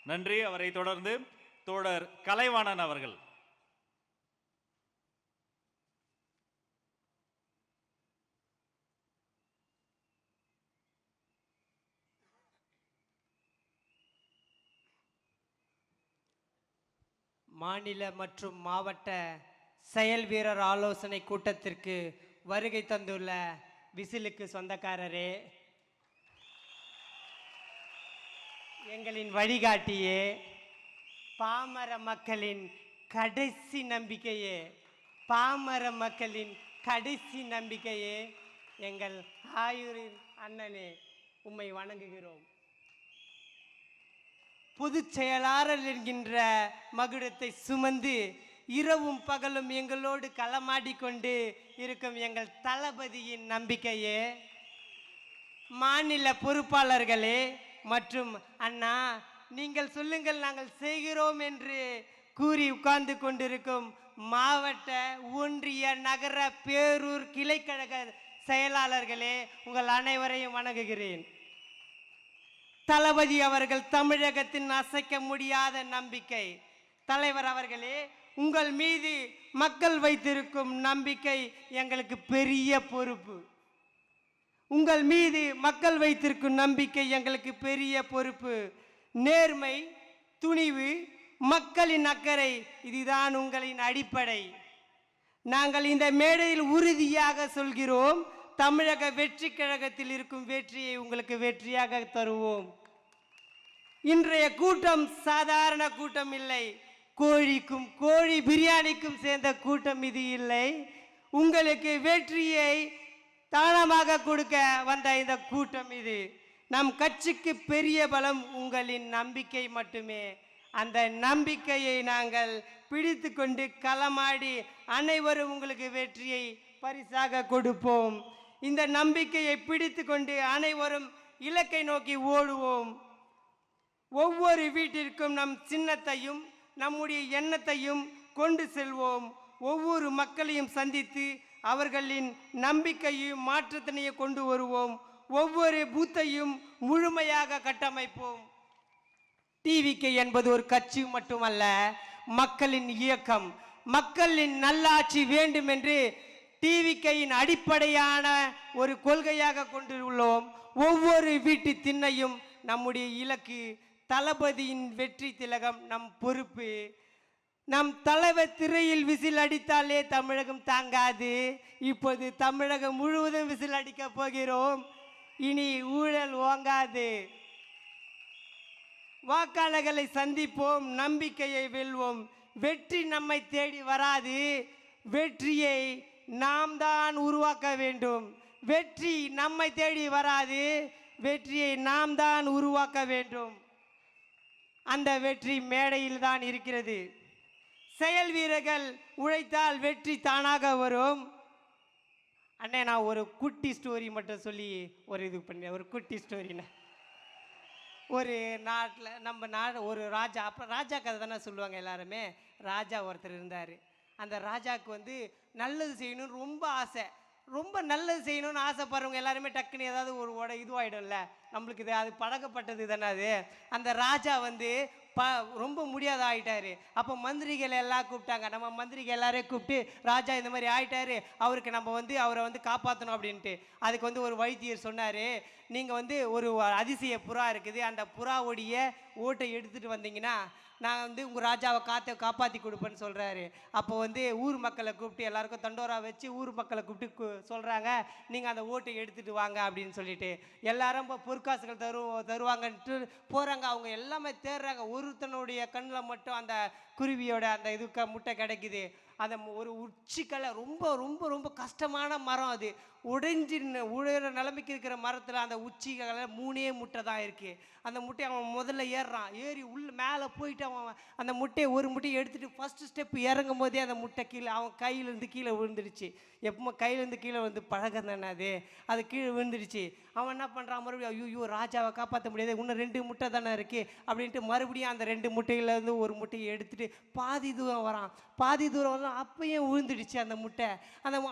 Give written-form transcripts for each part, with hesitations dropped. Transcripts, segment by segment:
நன்றி. அவரை தொடர்ந்து தோழர் கலைவாணன் அவர்கள். மாநில மற்றும் மாவட்ட செயல் வீரர் ஆலோசனை கூட்டத்திற்கு வருகை தந்துள்ள விசிலுக்கு சொந்தக்காரரே, எங்களின் வழிகாட்டியே, பாமர மக்களின் கடைசி நம்பிக்கையே, பாமர மக்களின் கடைசி நம்பிக்கையே, எங்கள் ஆயூரின் அண்ணனே, உம்மை வணங்குகிறோம். பொதுச் செயலாளர் என்கின்ற மகுடத்தை சுமந்து இரவும் பகலும் எங்களோடு களமாடிக்கொண்டு இருக்கும் எங்கள் தளபதியின் நம்பிக்கையே, மாநில பொறுப்பாளர்களே மற்றும் அண்ணா நீங்கள் சொல்லுங்கள் நாங்கள் செய்கிறோம் என்று கூறி உட்கார்ந்து கொண்டிருக்கும் மாவட்ட, ஒன்றிய, நகர, பேரூர் கிளைக்கழக செயலாளர்களே, உங்கள் அனைவரையும் வணங்குகிறேன். தளபதி அவர்கள் தமிழகத்தின் அசைக்க முடியாத நம்பிக்கை. தலைவர் அவர்களே, உங்கள் மீது மக்கள் வைத்திருக்கும் நம்பிக்கை எங்களுக்கு பெரிய பொறுப்பு. உங்கள் மீது மக்கள் வைத்திருக்கும் நம்பிக்கை எங்களுக்கு பெரிய பொறுப்பு. நேர்மை, துணிவு, மக்களின் அக்கறை, இதுதான் உங்களின் அடிப்படை. நாங்கள் இந்த மேடையில் உறுதியாக சொல்கிறோம், தமிழக வெற்றி கழகத்தில் இருக்கும் வெற்றியை உங்களுக்கு வெற்றியாக தருவோம். இன்றைய கூட்டம் சாதாரண கூட்டம் இல்லை. கோழிக்கும் கோழி பிரியாணிக்கும் சேர்ந்த கூட்டம் இது இல்லை. உங்களுக்கு வெற்றியை தானமாக கொடுக்க வந்த இந்த கூட்டம் இது. நம் கட்சிக்கு பெரிய பலம் உங்களின் நம்பிக்கை மட்டுமே. அந்த நம்பிக்கையை நாங்கள் பிடித்து கொண்டு களமாடி அனைவரும் உங்களுக்கு வெற்றியை பரிசாக கொடுப்போம். இந்த நம்பிக்கையை பிடித்து கொண்டு அனைவரும் இலக்கை நோக்கி ஓடுவோம். ஒவ்வொரு வீட்டிற்கும் நம் சின்னத்தையும் நம்முடைய எண்ணத்தையும் கொண்டு செல்வோம். ஒவ்வொரு மக்களையும் சந்தித்து அவர்களின் நம்பிக்கையும் மாற்றத்தினையும் கொண்டு வருவோம். ஒவ்வொரு பூத்தையும் முழுமையாக கட்டமைப்போம். டிவிகே என்பது ஒரு கட்சி மட்டுமல்ல, மக்களின் இயக்கம். மக்களின் நல்லாட்சி வேண்டும் என்று டிவிகேயின் அடிப்படையான ஒரு கொள்கையாக கொண்டுள்ளோம். ஒவ்வொரு வீட்டு திண்ணையும் நம்முடைய இலக்கு. தளபதியின் வெற்றி திலகம் நம் பொறுப்பு. நம் தலைவர் திரையில் விசில் அடித்தாலே தமிழகம் தாங்காது. இப்போது தமிழகம் முழுவதும் விசில் அடிக்க போகிறோம். இனி ஊழல் ஓங்காது. வாக்காளர்களை சந்திப்போம், நம்பிக்கையை வெல்வோம். வெற்றி நம்மை தேடி வராது, வெற்றியை நாம் தான் உருவாக்க வேண்டும். வெற்றி நம்மை தேடி வராது, வெற்றியை நாம் தான் உருவாக்க வேண்டும். அந்த வெற்றி மேடையில் தான் இருக்கிறது. செயல் வீரர்கள் உழைத்தால் வெற்றி தானாக வரும். அண்ணே, நான் ஒரு குட்டி ஸ்டோரி மட்டும் சொல்லி ஒரு குட்டி ஸ்டோரிண்ணே. ஒரு நாட்டில் நம்ம ஒரு ராஜா, அப்புறம் ராஜா கதை தானே சொல்லுவாங்க எல்லாருமே. ராஜா ஒருத்தர் இருந்தார். அந்த ராஜாவுக்கு நல்லது செய்யணும்னு ரொம்ப ஆசை. ரொம்ப நல்லது செய்யணும்னு ஆசைப்படுறவங்க எல்லாருமே டக்குன்னு ஏதாவது ஒரு இதுவாகிடும்ல, நம்மளுக்கு அது பழக்கப்பட்டது தானே அது. அந்த ராஜா ரொம்ப முடியாத ஆகிட்டாரு. அப்போ மந்திரிகள் எல்லாம் கூப்பிட்டாங்க. நம்ம மந்திரிகள் எல்லாரையும் கூப்பிட்டு, ராஜா இந்த மாதிரி ஆகிட்டாரு, அவருக்கு நம்ம அவரை காப்பாற்றணும் அப்படின்ட்டு. அதுக்கு ஒரு வைத்தியர் சொன்னார், நீங்கள் ஒரு அதிசய புறா இருக்குது, அந்த புறாவுடைய ஓட்டை எடுத்துகிட்டு வந்தீங்கன்னா நான் உங்கள் ராஜாவை காப்பாற்றி கொடுப்பேன்னு சொல்கிறாரு. அப்போ ஊர் மக்களை கூப்பிட்டு எல்லாருக்கும் தண்டோரா வச்சு ஊர் மக்களை கூப்பிட்டு சொல்கிறாங்க, நீங்கள் அந்த ஓட்டை எடுத்துகிட்டு வாங்க அப்படின்னு சொல்லிட்டு. எல்லாரும் இப்போ பொற்காசுகள் தருவாங்கன்ட்டு போகிறாங்க. அவங்க எல்லாமே தேடுறாங்க. ஒருத்தனுடைய கண்ணில் மட்டும் அந்த குருவியோட அந்த முட்டை கிடைக்குது. அந்த ஒரு உச்சிக்கலை ரொம்ப ரொம்ப ரொம்ப கஷ்டமான மரம். அது உழைற நிலைமைக்கு இருக்கிற மரத்தில் அந்த உச்சிகளை 3 முட்டை தான் இருக்குது. அந்த முட்டையை அவன் முதல்ல ஏறுறான். ஏறி மேலே போயிட்டு அவன் அந்த ஒரு முட்டையை எடுத்துகிட்டு ஃபஸ்ட்டு ஸ்டெப் இறங்கும் போதே அந்த முட்டை அவன் கையிலேருந்து கீழே விழுந்துடுச்சு. எப்போ கையிலேருந்து கீழே பழகம் தானே அது கீழே விழுந்துடுச்சு. அவன் என்ன பண்ணுறான், மறுபடியும் ஐயோ ராஜாவை காப்பாற்ற முடியாது, இன்னும் 2 முட்டை தானே இருக்குது அப்படின்ட்டு மறுபடியும் அந்த 2 முட்டையிலேருந்து ஒரு முட்டையை எடுத்துகிட்டு பாதி தூரம் வரான். பாதி தூரம் அப்பயும் விழுந்துடுச்சு அந்த முட்டை.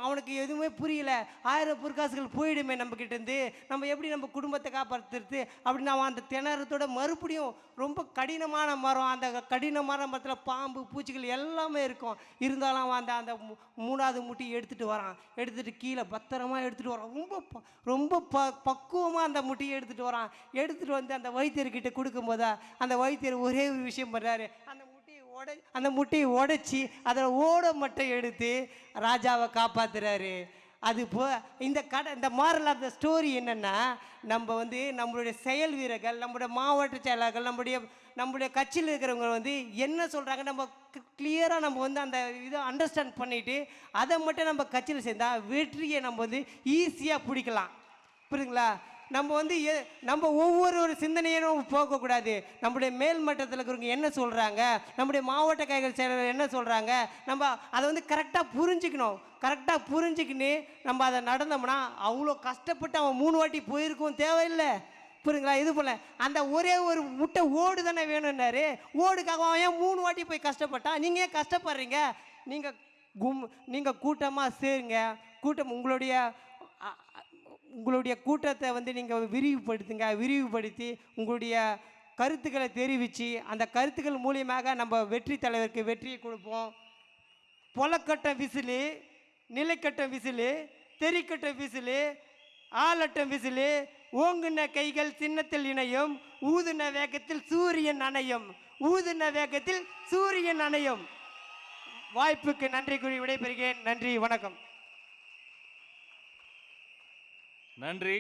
அவனுக்கு எதுவுமே புரியல. 1000 பொற்காசுகள் போயிடுமே நம்ம கிட்டேருந்து, நம்ம எப்படி நம்ம குடும்பத்தை காப்பாற்றுறது அப்படின்னு அவன் அந்த திணறத்தோட மறுபடியும் ரொம்ப கடினமான மரம், அந்த கடினமான மரத்தில் பாம்பு பூச்சிகள் எல்லாமே இருக்கும். இருந்தாலும் அவன் அந்த அந்த 3வது முட்டியை எடுத்துகிட்டு வரான். எடுத்துகிட்டு கீழே பத்திரமா எடுத்துகிட்டு வரான். ரொம்ப பக்குவமாக அந்த முட்டியை எடுத்துகிட்டு வரான். எடுத்துகிட்டு வந்து அந்த வைத்தியர்கிட்ட கொடுக்கும்போதா அந்த வைத்தியர் ஒரே ஒரு விஷயம் பண்ணுறாரு. அந்த முட்டையை உடைச்சி அதில் ஓட மட்டும் எடுத்து ராஜாவை காப்பாத்துறாரு. அது இந்த மாரல் ஆஃப் த ஸ்டோரி என்னென்னா, நம்ம வந்து நம்மளுடைய செயல் வீரர்கள், நம்மளுடைய மாவட்ட செயலாளர்கள், நம்முடைய கட்சியில் இருக்கிறவங்க வந்து என்ன சொல்கிறாங்க நம்ம கிளியராக நம்ம வந்து அந்த இதை அண்டர்ஸ்டாண்ட் பண்ணிவிட்டு அதை மட்டும் நம்ம கட்சியில் சேர்ந்தால் வெற்றியை நம்ம வந்து ஈஸியாக பிடிக்கலாம். புரியுதுங்களா? நம்ம வந்து நம்ம ஒவ்வொரு சிந்தனையும் போகக்கூடாது. நம்முடைய மேல் மட்டத்தில் இருக்கிறவங்க என்ன சொல்கிறாங்க, நம்முடைய மாவட்ட கைகள் செயலர் என்ன சொல்கிறாங்க, நம்ம அதை வந்து கரெக்டாக புரிஞ்சுக்கணும். கரெக்டாக புரிஞ்சுக்கின்னு நம்ம அதை நடந்தோம்னா அவ்வளோ கஷ்டப்பட்டு அவன் 3 வாட்டி போயிருக்கும் தேவையில்லை. புரியுங்களா? இது போல் அந்த ஒரே ஒரு முட்டை ஓடு தானே வேணும்னாரு. ஓடுக்காக அவன் ஏன் 3 வாட்டி போய் கஷ்டப்பட்டான்? நீங்கள் ஏன் கஷ்டப்படுறீங்க? நீங்கள் கூட்டமாக சேருங்க. கூட்டம் உங்களுடைய கூட்டத்தை வந்து நீங்கள் விரிவுபடுத்தி உங்களுடைய கருத்துக்களை தெரிவித்து அந்த கருத்துக்கள் மூலியமாக நம்ம வெற்றி தலைவருக்கு வெற்றியை கொடுப்போம். பொலக்கட்ட விசிலு, நிலைக்கட்ட விசிலு, தெரிக்கட்ட விசிலு, ஆலட்ட விசிலு, ஓங்குன கைகள் சின்னத்தில் இணையும், ஊதுன வேகத்தில் சூரியன் அணையும், ஊதுன வேகத்தில் சூரியன் அணையும். வாய்ப்புக்கு நன்றி கூறி விடைபெறுகிறேன். நன்றி, வணக்கம். நன்றி.